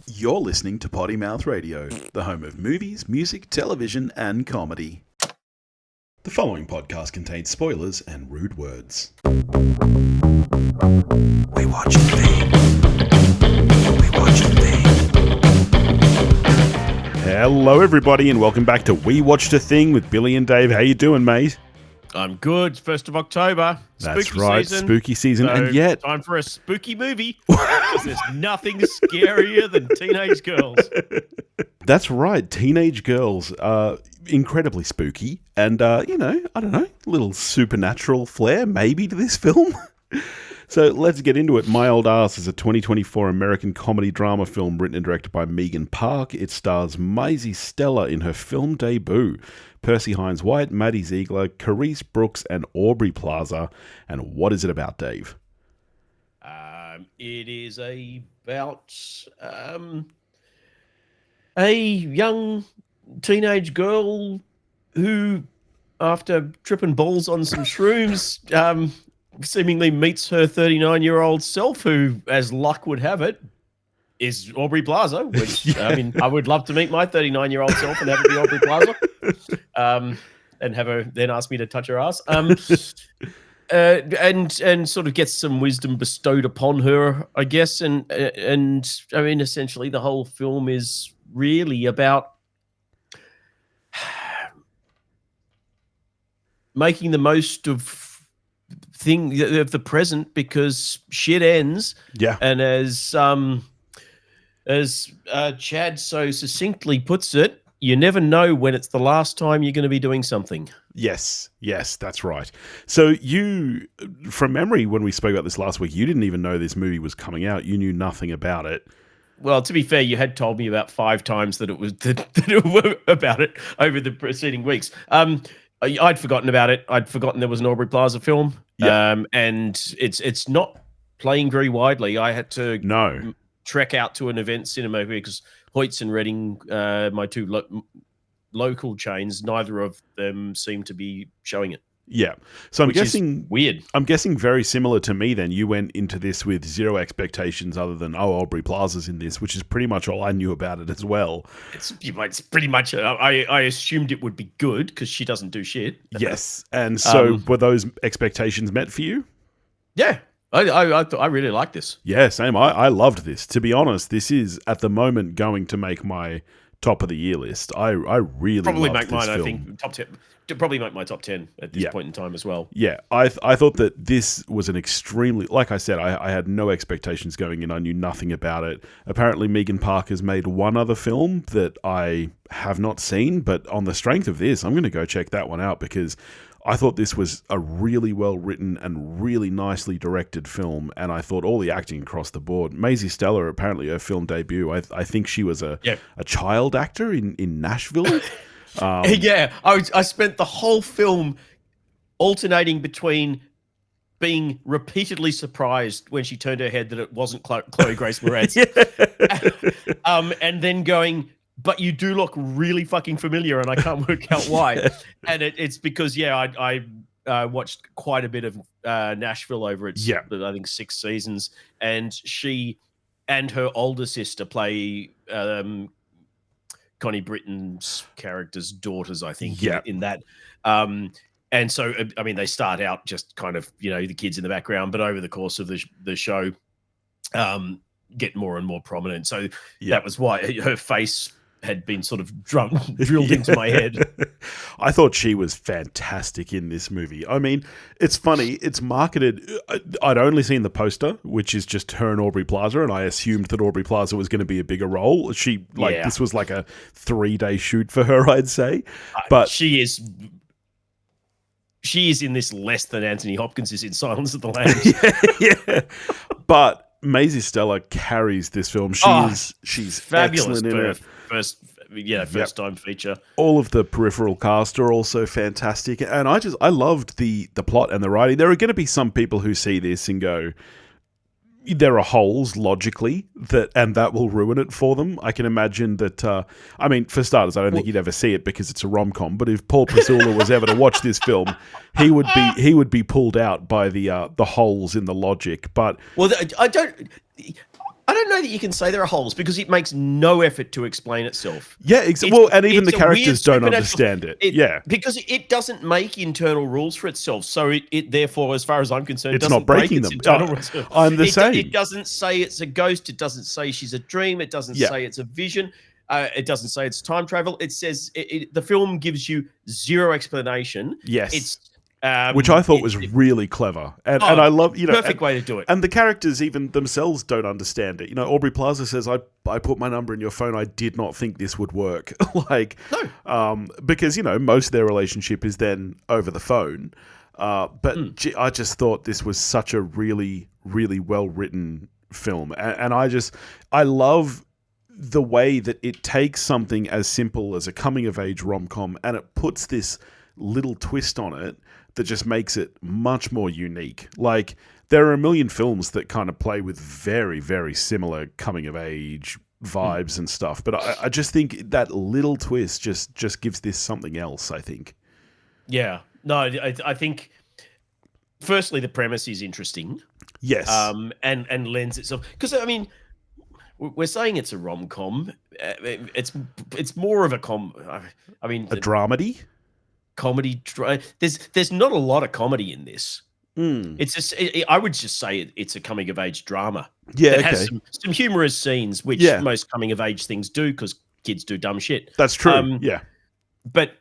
You're listening to Potty Mouth Radio, the home of movies, music, television, and comedy. The following podcast contains spoilers and rude words. We watch a thing. We watch a thing. Hello, everybody, and welcome back to We Watched a Thing with Billy and Dave. How you doing, mate? I'm good. 1st of October. That's Spooky right, season. spooky season, So, and yet... time for a spooky movie, because there's nothing scarier than teenage girls. That's right, teenage girls are incredibly spooky, and, I don't know, a little supernatural flair maybe to this film. So let's get into it. My Old Ass is a 2024 American comedy drama film written and directed by Megan Park. It stars Maisie Stella in her film debut, Percy Hines-White, Maddie Ziegler, Carice Brooks, and Aubrey Plaza. And what is it about, Dave? It is about a young teenage girl who, after tripping balls on some shrooms, seemingly meets her 39-year-old self, who, as luck would have it, is Aubrey Plaza, which, yeah. I mean, I would love to meet my 39-year-old self and have it be Aubrey Plaza, and have her then ask me to touch her ass, and sort of gets some wisdom bestowed upon her, I guess, and I mean, essentially the whole film is really about making the most of the present, because shit ends. Yeah. And as Chad so succinctly puts it, you never know when it's the last time you're going to be doing something. Yes, that's right. So you, from memory, when we spoke about this last week, you didn't even know this movie was coming out. You knew nothing about it. Well, to be fair, you had told me about 5 times that it was about it over the preceding weeks. I'd forgotten about it. I'd forgotten there was an Aubrey Plaza film. Yep. And it's not playing very widely. I had to trek out to an event cinema because Hoyt's and Reading, my two local chains, neither of them seem to be showing it. Yeah. So I'm guessing weird. I'm guessing very similar to me then. You went into this with zero expectations other than, Aubrey Plaza's in this, which is pretty much all I knew about it as well. It's pretty much, I assumed it would be good because she doesn't do shit. Yes. And so were those expectations met for you? Yeah. I really like this. Yeah, same. I loved this. To be honest, this is at the moment going to make my top of the year list. I really probably loved make mine. this film. I think top 10. To probably make my top 10 at this point in time as well. Yeah, I thought that this was an extremely, like I said, I had no expectations going in. I knew nothing about it. Apparently, Megan Park has made one other film that I have not seen, but on the strength of this, I'm going to go check that one out because I thought this was a really well-written and really nicely directed film, and I thought all the acting across the board. Maisie Stella, apparently her film debut, I think she was a child actor in Nashville. Yeah, I spent the whole film alternating between being repeatedly surprised when she turned her head that it wasn't Chloe Grace Moretz, and then going, but you do look really fucking familiar, and I can't work out why. And it's because, I watched quite a bit of Nashville over its, I think, 6 seasons, and she and her older sister play Connie Britton's character's daughters, I think, in that. And so, I mean, they start out just kind of, the kids in the background, but over the course of the show, get more and more prominent. So that was why her face had been sort of drilled into my head. I thought she was fantastic in this movie. I mean, it's funny. It's marketed. I'd only seen the poster, which is just her and Aubrey Plaza, and I assumed that Aubrey Plaza was going to be a bigger role. This was like a 3-day shoot for her, I'd say. But she is in this less than Anthony Hopkins is in Silence of the Lambs. But Maisie Stella carries this film. She's fabulous excellent in it. First time feature. All of the peripheral cast are also fantastic, and I loved the plot and the writing. There are going to be some people who see this and go, there are holes logically and that will ruin it for them. I can imagine that. I mean, for starters, I don't think you'd ever see it because it's a rom-com. But if Paul Pasula was ever to watch this film, he would be pulled out by the holes in the logic. But I don't know that you can say there are holes because it makes no effort to explain itself. Yeah, and even the characters don't understand it. Yeah, because it doesn't make internal rules for itself. So it therefore, as far as I'm concerned, it's doesn't not breaking them. I'm the same. It doesn't say it's a ghost. It doesn't say she's a dream. It doesn't say it's a vision. It doesn't say it's time travel. It says the film gives you zero explanation. Yes. It's which I thought was really clever, and I love perfect way to do it. And the characters even themselves don't understand it. Aubrey Plaza says, "I put my number in your phone. I did not think this would work." Because most of their relationship is then over the phone. But I just thought this was such a really, really well written film, and I love the way that it takes something as simple as a coming of age rom-com and it puts this little twist on it that just makes it much more unique. Like, there are a million films that kind of play with very, very similar coming of age vibes and stuff, but I just think that little twist just gives this something else, I think. Yeah. No, I think firstly the premise is interesting. Yes. And lends itself, because I mean, we're saying it's a rom-com. It's more of a a dramedy. Comedy. There's not a lot of comedy in this. It's just I would just say it's a coming of age drama. Yeah, it has some humorous scenes, which most coming of age things do because kids do dumb shit. That's true. But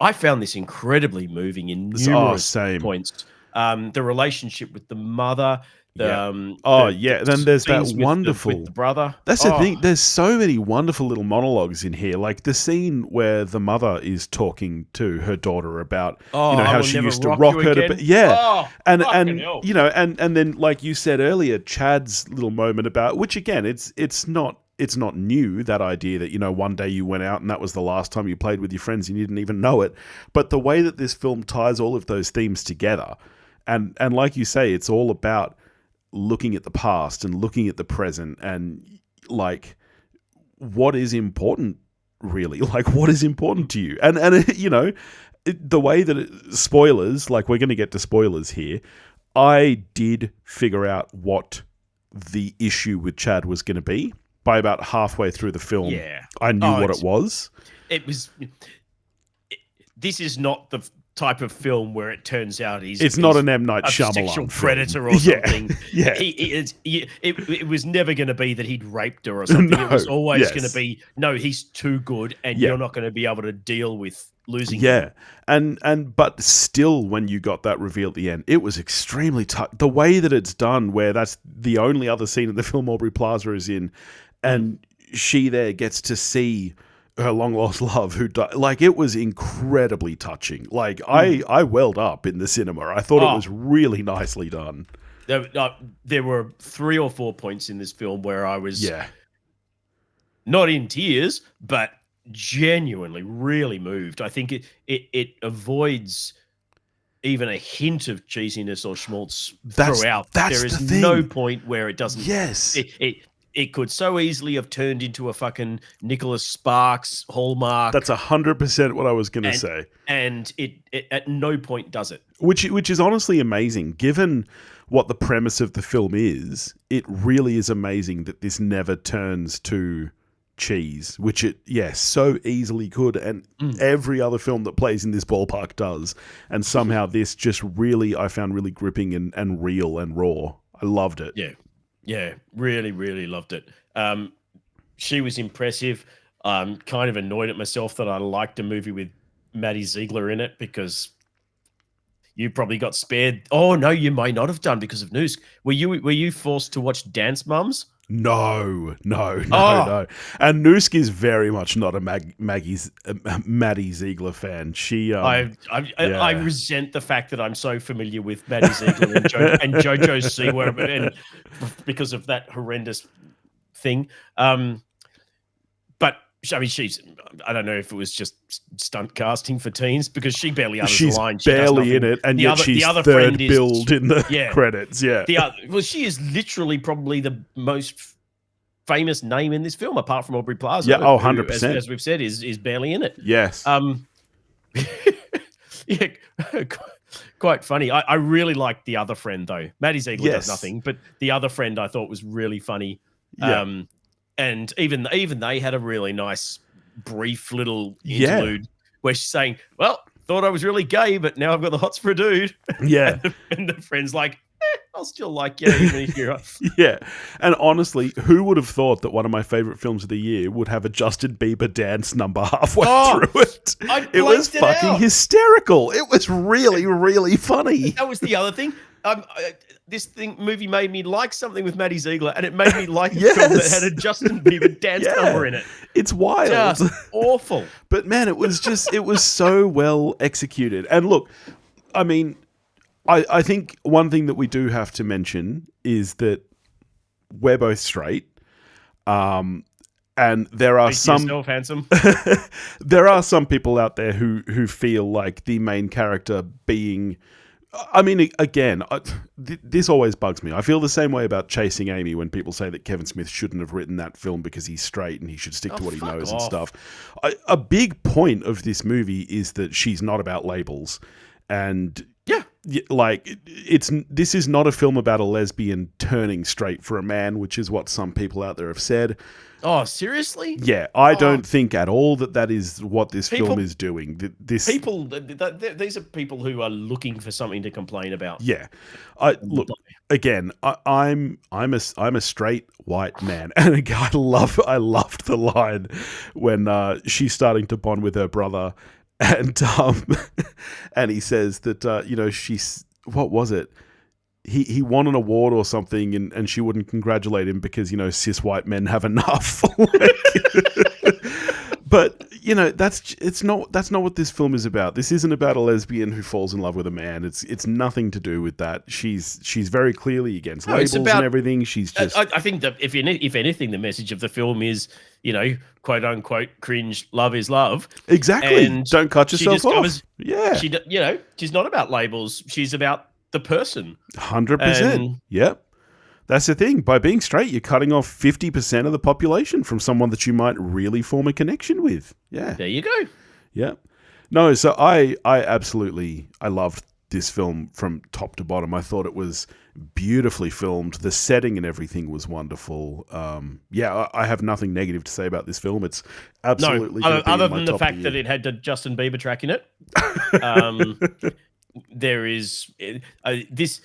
I found this incredibly moving in numerous points. The relationship with the mother. Then there's that wonderful with the brother. That's the thing. There's so many wonderful little monologues in here, like the scene where the mother is talking to her daughter about how she used to rock her to and then, like you said earlier, Chad's little moment about, which again, it's not new, that idea that one day you went out and that was the last time you played with your friends and you didn't even know it. But the way that this film ties all of those themes together, and like you say, it's all about looking at the past and looking at the present and like what is important, really, like what is important to you, and the way that spoilers, like we're going to get to spoilers here, I did figure out what the issue with Chad was going to be by about halfway through the film. I knew what it was. This is not the type of film where it turns out it's not an M. Night Shyamalan sexual predator or something. It was never going to be that he'd raped her or something. No, it was always going to be, no, he's too good and you're not going to be able to deal with losing him. But still, when you got that reveal at the end, it was extremely tough. The way that it's done, where that's the only other scene in the film Aubrey Plaza is in, and she there gets to see her long lost love who died. Like, it was incredibly touching. Like, I welled up in the cinema. I thought it was really nicely done. There were 3 or 4 points in this film where I was not in tears, but genuinely really moved. I think it avoids even a hint of cheesiness or schmaltz throughout. There is no point where it doesn't. Yes. It could so easily have turned into a fucking Nicholas Sparks Hallmark. That's 100% what I was going to say. And it at no point does it. Which is honestly amazing. Given what the premise of the film is, it really is amazing that this never turns to cheese, which it, so easily could. And every other film that plays in this ballpark does. And somehow this just really, I found really gripping and real and raw. I loved it. Yeah, really, really loved it. She was impressive. I'm kind of annoyed at myself that I liked a movie with Maddie Ziegler in it because you probably got spared. Oh no, you may not have done because of news. Were you forced to watch Dance Mums? No. And Noosk is very much not a Maddie Ziegler fan. She, I resent the fact that I'm so familiar with Maddie Ziegler and JoJo Siwa, and because of that horrendous thing. But I mean, I don't know if it was just stunt casting for teens because she barely utters She's a line. She barely in it, and yet she's the other third build in the credits. Yeah. Well, she is literally probably the most famous name in this film, apart from Aubrey Plaza. Yeah, 100%. As we've said, is barely in it. Yes. Yeah, quite funny. I really liked the other friend though. Maddie Ziegler does nothing, but the other friend I thought was really funny. Yeah. And even they had a really nice brief little interlude where she's saying, "Well, thought I was really gay, but now I've got the hots for a dude." Yeah. and the friend's like, I'll still like you even if you're Yeah. And honestly, who would have thought that one of my favorite films of the year would have a Justin Bieber dance number halfway through it? It was fucking hysterical. It was really, really funny. That was the other thing. This movie made me like something with Maddie Ziegler, and it made me like a film that had a Justin Bieber dance number in it. It's wild. Just awful. But man, it was so well executed. And look, I mean, I think one thing that we do have to mention is that we're both straight. And there are yourself, handsome. There are some people out there who feel like the main character being... I mean, again, this always bugs me. I feel the same way about Chasing Amy when people say that Kevin Smith shouldn't have written that film because he's straight and he should stick to what he knows and stuff. A big point of this movie is that she's not about labels. And like, this is not a film about a lesbian turning straight for a man, which is what some people out there have said. Oh, seriously? Yeah, I don't think at all that is what this film is doing. These are people who are looking for something to complain about. Yeah, look again. I'm a straight white man, and I loved the line when she's starting to bond with her brother, and and he says that she's, what was it? He won an award or something, and she wouldn't congratulate him because cis white men have enough. But that's not what this film is about. This isn't about a lesbian who falls in love with a man. It's nothing to do with that. She's very clearly against labels and everything. She's just. I think that if anything, the message of the film is quote unquote cringe. Love is love. Exactly. And don't cut yourself off. She's not about labels. She's about the person. 100%. Yep. That's the thing. By being straight, you're cutting off 50% of the population from someone that you might really form a connection with. Yeah. There you go. Yeah. No, so I loved this film from top to bottom. I thought it was beautifully filmed. The setting and everything was wonderful. I have nothing negative to say about this film. It's absolutely other than the fact that it had the Justin Bieber track in it. There is this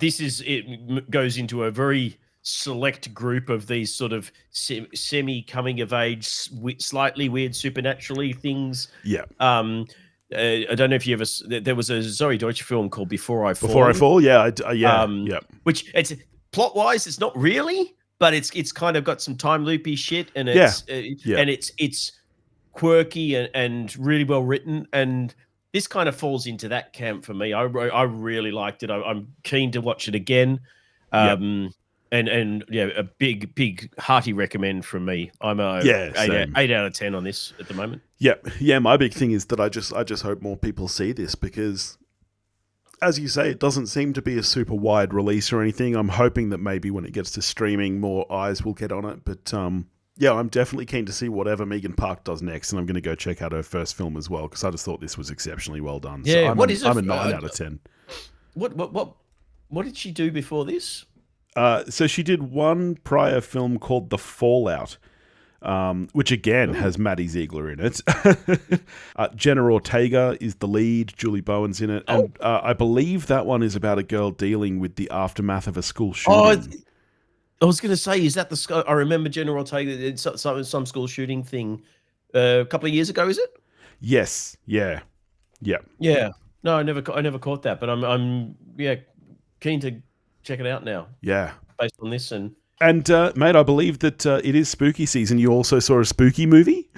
it goes into a very select group of these sort of semi coming of age, slightly weird supernaturally things. Yeah. I don't know if you ever. There was a Zoe Deutsch film called Before I Fall. Before I Fall, yeah, yeah. Which it's plot wise, it's not really, but it's kind of got some time loopy shit, and it's and it's quirky and really well written, and this kind of falls into that camp for me. I really liked it. I'm keen to watch it again. And a big hearty recommend from me. I'm a 8 out of 10 on this at the moment. Yeah. My big thing is that I just hope more people see this because, as you say, it doesn't seem to be a super wide release or anything. I'm hoping that maybe when it gets to streaming, more eyes will get on it. But I'm definitely keen to see whatever Megan Park does next, and I'm going to go check out her first film as well because I just thought this was exceptionally well done. Yeah, so I'm a 9 out of 10. What did she do before this? So she did one prior film called The Fallout, which again has Maddie Ziegler in it. Jenna Ortega is the lead. Julie Bowen's in it, and I believe that one is about a girl dealing with the aftermath of a school shooting. I was going to say, is that the? I remember Jenna Ortega did some school shooting thing a couple of years ago. Is it? Yes. Yeah. No, I never caught that, but I'm keen to check it out now. Yeah, based on this and mate, I believe that it is spooky season. You also saw a spooky movie.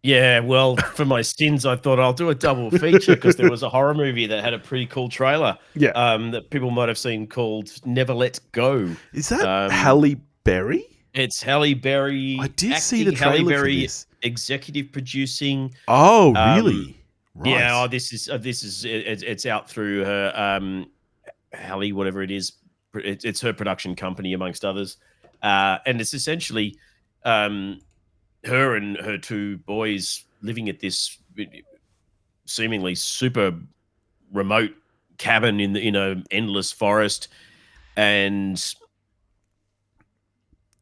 Yeah, well, for my sins, I thought I'll do a double feature because there was a horror movie that had a pretty cool trailer. Yeah, that people might have seen called Never Let Go. Is that Halle Berry? It's Halle I Berry did see the acting, Halle trailer for Berry this. executive producing. Oh, Um, really? yeah, Right. it's out through her Halle, whatever it is. It's her production company, amongst others, and it's essentially um, her and her two boys living at this seemingly super remote cabin in a endless forest, and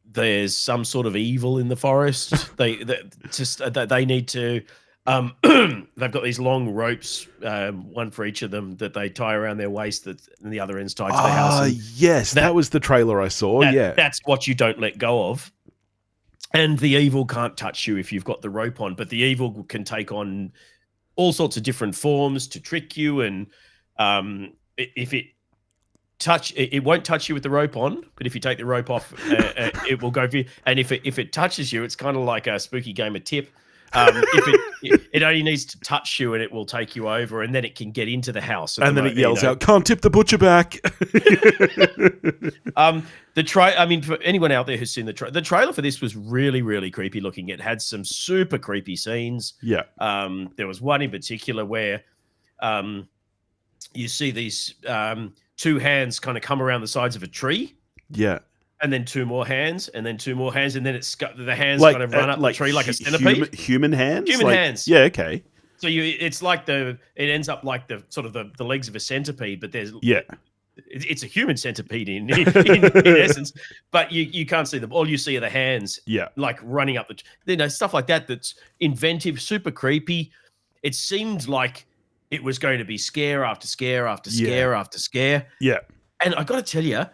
there's some sort of evil in the forest. They need to. They've got these long ropes, one for each of them, that they tie around their waist, and the other end's tied to the house, Ah, and yes, that that was the trailer I saw. that Yeah. that's what you don't let go of. And the evil can't touch you if you've got the rope on, but the evil can take on all sorts of different forms to trick you. And if it won't touch you with the rope on, but if you take the rope off, it will go for you. And if it touches you, it's kind of like a spooky game of tip. It only needs to touch you and it will take you over, and then it can get into the house. And then it yells out, "Can't tip the butcher back." I mean, for anyone out there who's seen the trailer for this was really, really creepy looking. It had some super creepy scenes. Yeah. There was one in particular where you see these two hands kind of come around the sides of a tree. Yeah. And then two more hands, and then two more hands, and then the hands Like, kind of run up the tree like a centipede. Human hands? Human Like, hands. yeah, okay. So it's like it ends up like the sort of the legs of a centipede, but Yeah. it's a human centipede in essence, but you can't see them. All you see are the hands, Yeah. like running up stuff like that. That's inventive, super creepy. It seemed like it was going to be scare after scare after scare after scare. Yeah. And I got to tell you,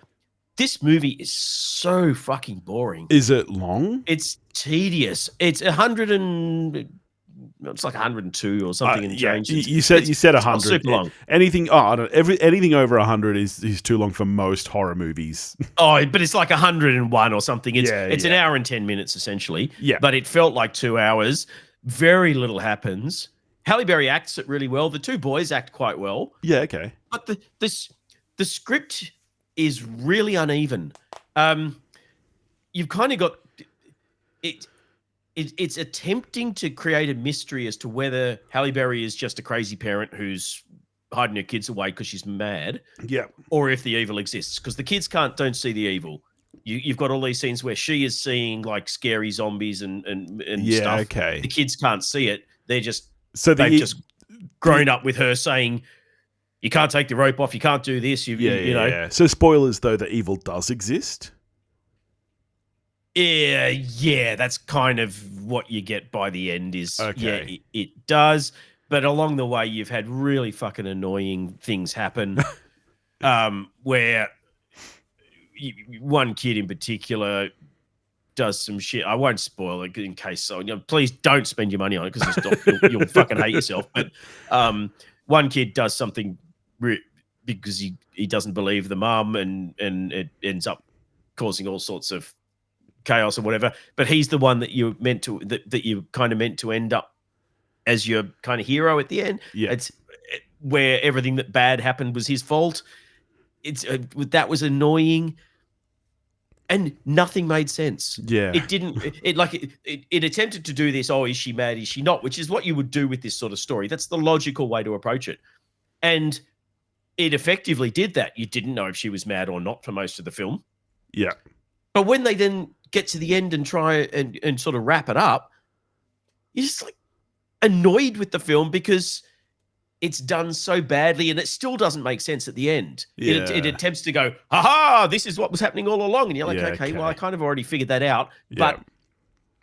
this movie is so fucking boring. Is it long? It's tedious. It's 102 or something in change. You said 100. Super long. Anything I don't know, anything over 100 is too long for most horror movies. Oh, but it's like 101 or something. It's an yeah. hour and 10 minutes essentially. Yeah. But it felt like 2 hours. Very little happens. Halle Berry acts it really well. The two boys act quite well. Yeah, okay. But the script is really uneven. You've kind of got it. It's attempting to create a mystery as to whether Halle Berry is just a crazy parent who's hiding her kids away because she's mad, Yeah. or if the evil exists. Because the kids don't see the evil. You've got all these scenes where she is seeing like scary zombies and Yeah, stuff. okay. The kids can't see it. They've just grown up with her saying, "You can't take the rope off. You can't do this." You know. Yeah. So spoilers though, the evil does exist. Yeah, that's kind of what you get by the end is, Okay. yeah, it does. But along the way, you've had really fucking annoying things happen where one kid in particular does some shit. I won't spoil it in case, please don't spend your money on it because you'll fucking hate yourself. But one kid does something because he doesn't believe the mum and it ends up causing all sorts of chaos or whatever, but he's the one that you kind of meant to end up as your kind of hero at the end. Yeah. It's where everything that bad happened was his fault. That was annoying and nothing made sense. Yeah. It didn't, it attempted to do this. Oh, is she mad? Is she not? Which is what you would do with this sort of story. That's the logical way to approach it. And it effectively did that. You didn't know if she was mad or not for most of the film. Yeah. But when they then get to the end and try and sort of wrap it up, you're just like annoyed with the film because it's done so badly and it still doesn't make sense at the end. Yeah. It attempts to go, ha, this is what was happening all along. And you're like, Yeah, okay, well, I kind of already figured that out. Yeah.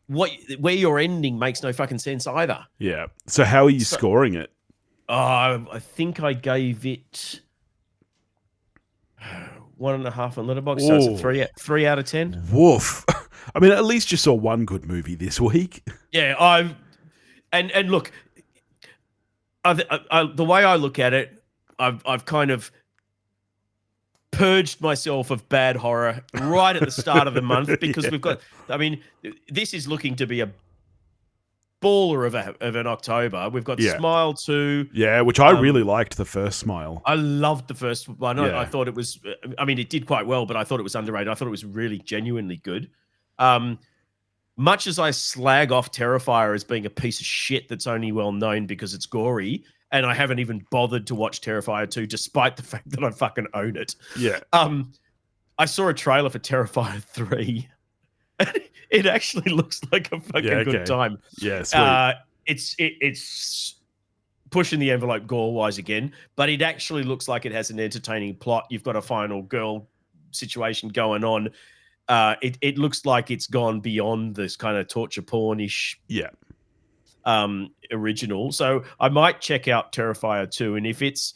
But where you're ending makes no fucking sense either. Yeah. So how are you scoring it? I think I gave it 1.5 on Letterboxd, so it's a 3 out of 10. Woof. I mean, at least you saw one good movie this week. Yeah, and look, the way I look at it, I've kind of purged myself of bad horror right at the start of the month because we've got. I mean, this is looking to be a baller of an October. We've got Smile 2. Yeah, which I really liked the first Smile. I loved the first one. Yeah. I thought it was. I mean, it did quite well, but I thought it was underrated. I thought it was really genuinely good. Much as I slag off Terrifier as being a piece of shit that's only well known because it's gory, and I haven't even bothered to watch Terrifier 2, despite the fact that I fucking own it. Yeah. I saw a trailer for Terrifier 3. It actually looks like a fucking good time. Yeah, sweet. It's pushing the envelope gore-wise again, but it actually looks like it has an entertaining plot. You've got a final girl situation going on. It looks like it's gone beyond this kind of torture porn-ish original. So I might check out Terrifier 2, and if it's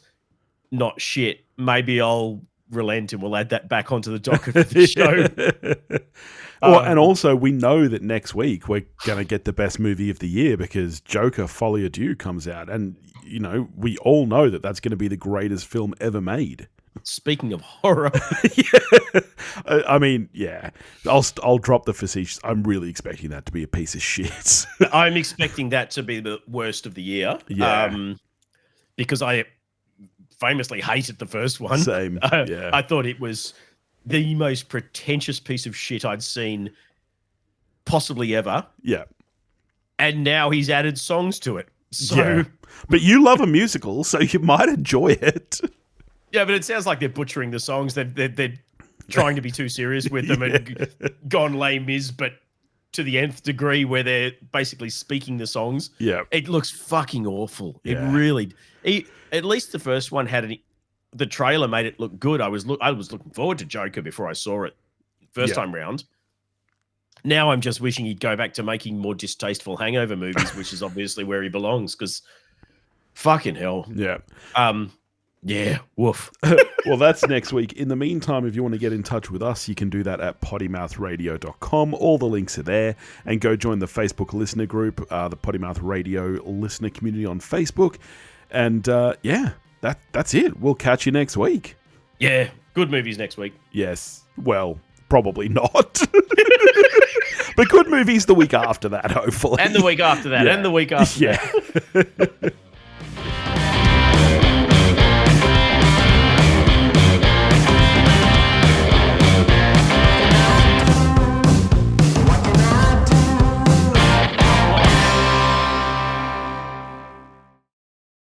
not shit, maybe I'll relent and we'll add that back onto the docket of the show. Well, and also we know that next week we're going to get the best movie of the year because Joker Folie à Deux comes out, and you know we all know that that's going to be the greatest film ever made. Speaking of horror, I mean, yeah, I'll drop the facetious. I'm really expecting that to be a piece of shit. I'm expecting that to be the worst of the year. Yeah, because I famously hated the first one. Same. Yeah. I thought it was the most pretentious piece of shit I'd seen possibly ever. Yeah. And now he's added songs to it. So, yeah. But you love a musical, so you might enjoy it. Yeah, but it sounds like they're butchering the songs. They're trying to be too serious with them and gone Les Mis, but to the nth degree where they're basically speaking the songs. Yeah. It looks fucking awful. Yeah. It really... at least the first one had the trailer made it look good. I was looking forward to Joker before I saw it first time round. Now I'm just wishing he'd go back to making more distasteful hangover movies, which is obviously where he belongs, because fucking hell. Yeah. Yeah, woof. Well, that's next week. In the meantime, if you want to get in touch with us, you can do that at pottymouthradio.com. All the links are there. And go join the Facebook listener group, the Pottymouth Radio listener community on Facebook. And yeah, that's it. We'll catch you next week. Yeah, good movies next week. Yes. Well, probably not. But good movies the week after that, hopefully. And the week after that. Yeah. And the week after that.